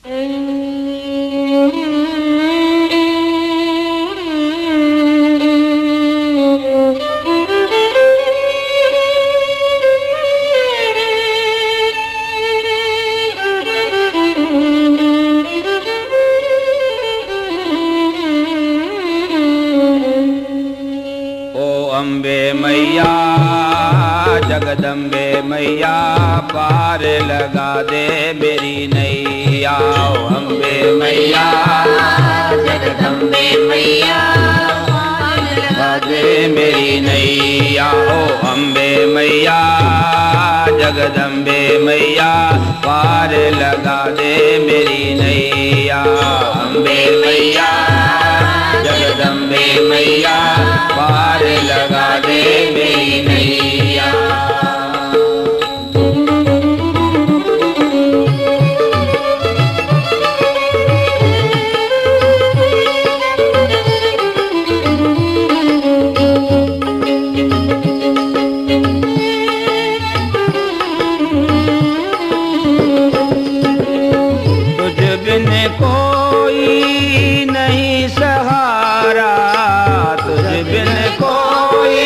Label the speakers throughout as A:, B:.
A: अम्बे मैया जगदम्बे मैया पार लगा दे मेरी नैया। ओ अम्बे मैया
B: जगदम्बे मैया पार लगा दे
A: मेरी नैया। ओ अम्बे मैया जगदम्बे मैया पार लगा दे मेरी नैया। अम्बे मैया जगदम्बे मैया पार लगा दे मेरी नैया। तुझ बिन कोई नहीं सहारा, तुझ बिन कोई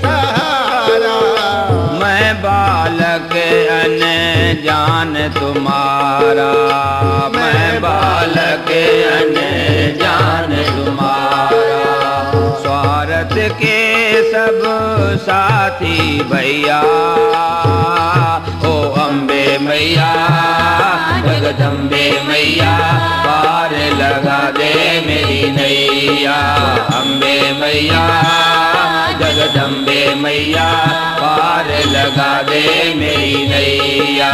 C: सहारा।
A: मैं बालक अनजान तुम्हारा, मैं बालक अनजान तुम्हारा। स्वार्थ के सब साथी भैया, ओ अम्बे मैया जगदम्बे मैया पार लगा दे मेरी नैया। अम्बे मैया जगदम्बे मैया पार लगा दे मेरी नैया।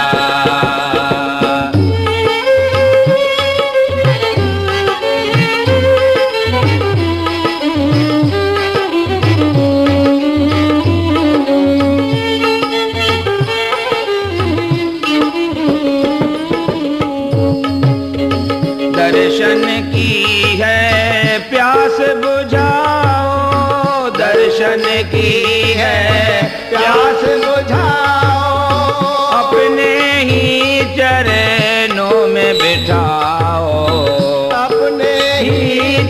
A: दर्शन की है प्यास बुझाओ, दर्शन की है प्यास बुझाओ। अपने ही चरणों में बिठाओ,
C: अपने
A: ही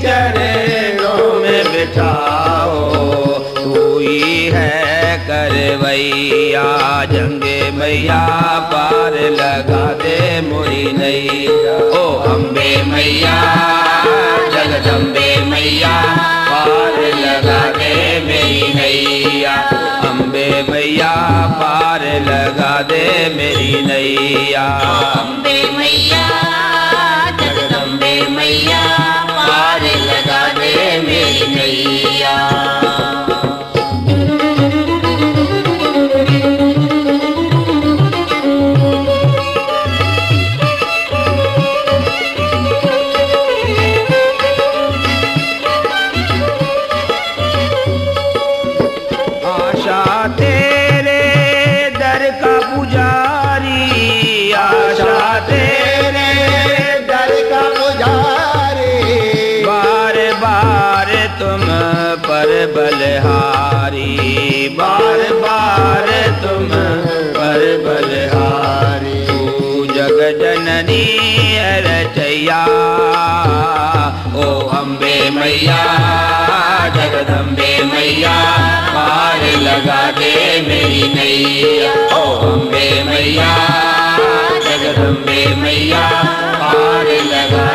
A: चरणों में बिठाओ। तू ही है करवैया जंगे मैया पार लगा दे मोरी नैया। ओ अम्बे मैया जगदम्बे मैया पार लगा दे मेरी नैया। अम्बे मैया पार लगा दे मेरी नैया।
B: अम्बे मैया जगदम्बे मैया पार लगा दे मेरी नैया।
A: आशा तेरे दर का पुजारी, आशा तेरे
C: दर का पुजारी।
A: बार बार तुम पर बलहारी, बार बार तुम पर बलहारी। तू जग जननी रचैया, ओ अम्बे मैया जगदम्बे मैया पार लगा दे मेरी नैया। ओ अम्बे मैया जगदम्बे मैया पार लगा